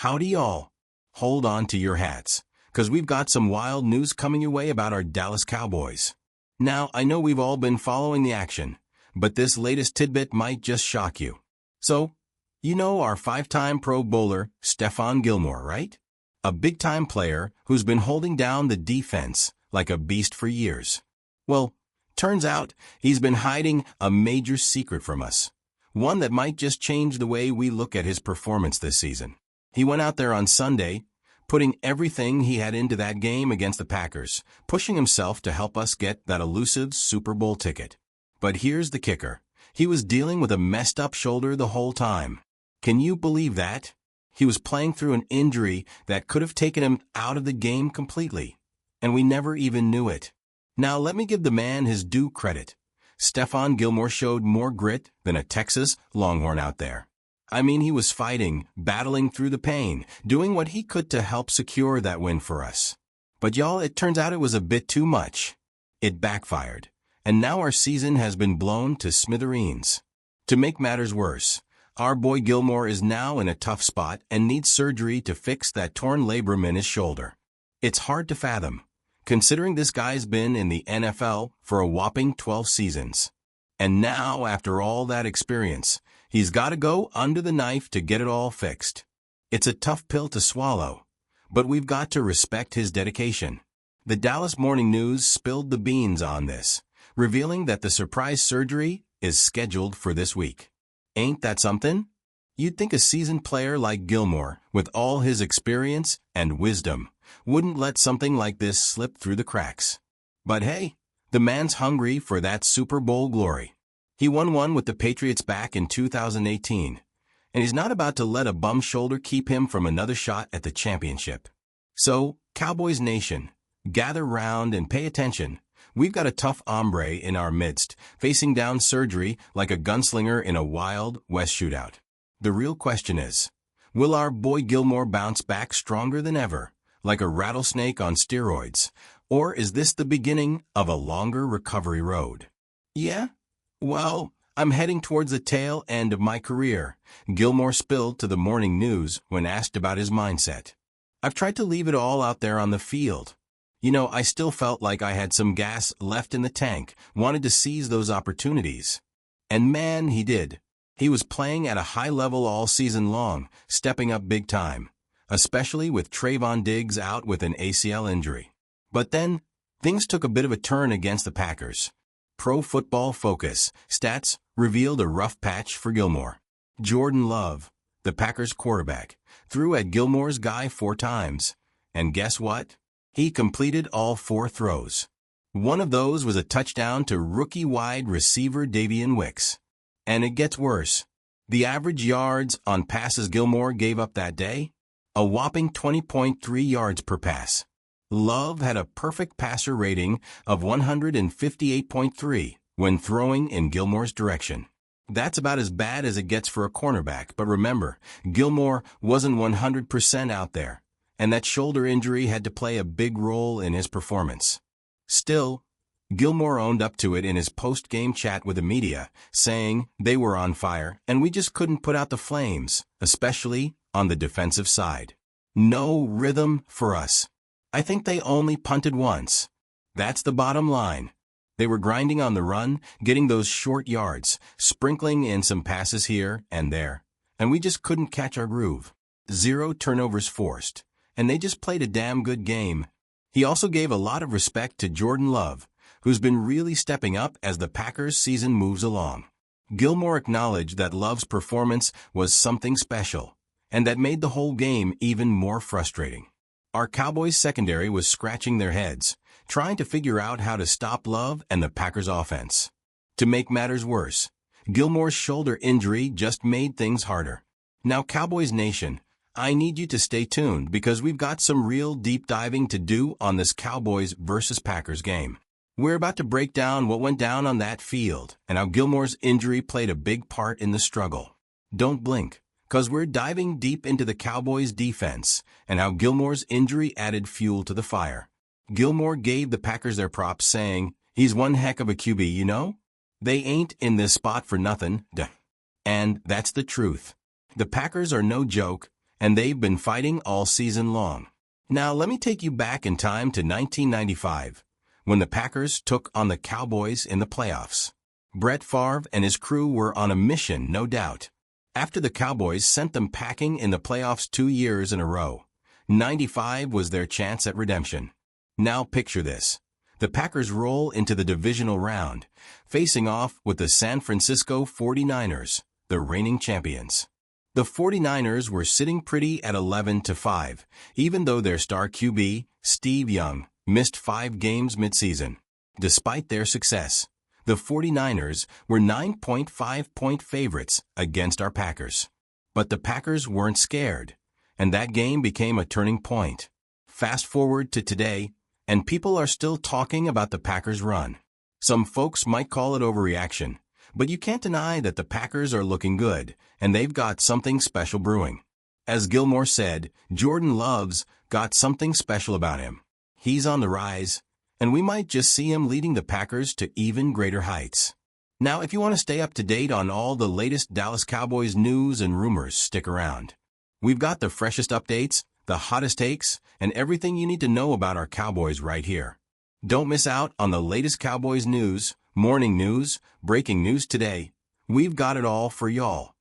Howdy y'all. Hold on to your hats, 'cause we've got some wild news coming your way about our Dallas Cowboys. Now, I know we've all been following the action, but this latest tidbit might just shock you. So, you know our five-time Pro Bowler, Stephon Gilmore, right? A big-time player who's been holding down the defense like a beast for years. Well, turns out he's been hiding a major secret from us, one that might just change the way we look at his performance this season. He went out there on Sunday, putting everything he had into that game against the Packers, pushing himself to help us get that elusive Super Bowl ticket. But here's the kicker. He was dealing with a messed-up shoulder the whole time. Can you believe that? He was playing through an injury that could have taken him out of the game completely, and we never even knew it. Now, let me give the man his due credit. Stephon Gilmore showed more grit than a Texas Longhorn out there. I mean, he was fighting, battling through the pain, doing what he could to help secure that win for us. But y'all, it turns out it was a bit too much. It backfired, and now our season has been blown to smithereens. To make matters worse, our boy Gilmore is now in a tough spot and needs surgery to fix that torn labrum in his shoulder. It's hard to fathom, considering this guy's been in the NFL for a whopping 12 seasons. And now, after all that experience, he's got to go under the knife to get it all fixed. It's a tough pill to swallow, but we've got to respect his dedication. The Dallas Morning News spilled the beans on this, revealing that the surprise surgery is scheduled for this week. Ain't that something? You'd think a seasoned player like Gilmore, with all his experience and wisdom, wouldn't let something like this slip through the cracks. But hey, the man's hungry for that Super Bowl glory. He won one with the Patriots back in 2018, and he's not about to let a bum shoulder keep him from another shot at the championship. So, Cowboys Nation, gather round and pay attention. We've got a tough hombre in our midst, facing down surgery like a gunslinger in a Wild West shootout. The real question is, will our boy Gilmore bounce back stronger than ever, like a rattlesnake on steroids, or is this the beginning of a longer recovery road? Yeah? Well, I'm heading towards the tail end of my career, Gilmore spilled to the Morning News when asked about his mindset. I've tried to leave it all out there on the field. You know, I still felt like I had some gas left in the tank, wanted to seize those opportunities. And man, he did. He was playing at a high level all season long, stepping up big time, especially with Trayvon Diggs out with an ACL injury. But then, things took a bit of a turn against the Packers. Pro Football Focus stats revealed a rough patch for Gilmore. Jordan Love, the Packers quarterback, threw at Gilmore's guy 4 times. And guess what? He completed all 4 throws. One of those was a touchdown to rookie wide receiver Davian Wicks. And it gets worse. The average yards on passes Gilmore gave up that day? A whopping 20.3 yards per pass. Love had a perfect passer rating of 158.3 when throwing in Gilmore's direction. That's about as bad as it gets for a cornerback, but remember, Gilmore wasn't 100% out there, and that shoulder injury had to play a big role in his performance. Still, Gilmore owned up to it in his post-game chat with the media, saying they were on fire and we just couldn't put out the flames, especially on the defensive side. No rhythm for us. I think they only punted once. That's the bottom line. They were grinding on the run, getting those short yards, sprinkling in some passes here and there, and we just couldn't catch our groove. 0 turnovers forced, and they just played a damn good game. He also gave a lot of respect to Jordan Love, who's been really stepping up as the Packers season moves along. Gilmore acknowledged that Love's performance was something special, and that made the whole game even more frustrating. Our Cowboys secondary was scratching their heads, trying to figure out how to stop Love and the Packers offense. To make matters worse, Gilmore's shoulder injury just made things harder. Now, Cowboys Nation, I need you to stay tuned because we've got some real deep diving to do on this Cowboys versus Packers game. We're about to break down what went down on that field and how Gilmore's injury played a big part in the struggle. Don't blink, 'cause we're diving deep into the Cowboys' defense and how Gilmore's injury added fuel to the fire. Gilmore gave the Packers their props, saying, "He's one heck of a QB, you know? They ain't in this spot for nothing." And that's the truth. The Packers are no joke, and they've been fighting all season long. Now let me take you back in time to 1995, when the Packers took on the Cowboys in the playoffs. Brett Favre and his crew were on a mission, no doubt. After the Cowboys sent them packing in the playoffs 2 years in a row, 95 was their chance at redemption. Now picture this. The Packers roll into the divisional round, facing off with the San Francisco 49ers, the reigning champions. The 49ers were sitting pretty at 11-5, even though their star QB, Steve Young, missed 5 games midseason. Despite their success, the 49ers were 9.5-point favorites against our Packers. But the Packers weren't scared, and that game became a turning point. Fast forward to today, and people are still talking about the Packers' run. Some folks might call it overreaction, but you can't deny that the Packers are looking good, and they've got something special brewing. As Gilmore said, Jordan Love's got something special about him. He's on the rise, and we might just see him leading the Packers to even greater heights. Now, if you want to stay up to date on all the latest Dallas Cowboys news and rumors, stick around. We've got the freshest updates, the hottest takes, and everything you need to know about our Cowboys right here. Don't miss out on the latest Cowboys news, morning news, breaking news today. We've got it all for y'all.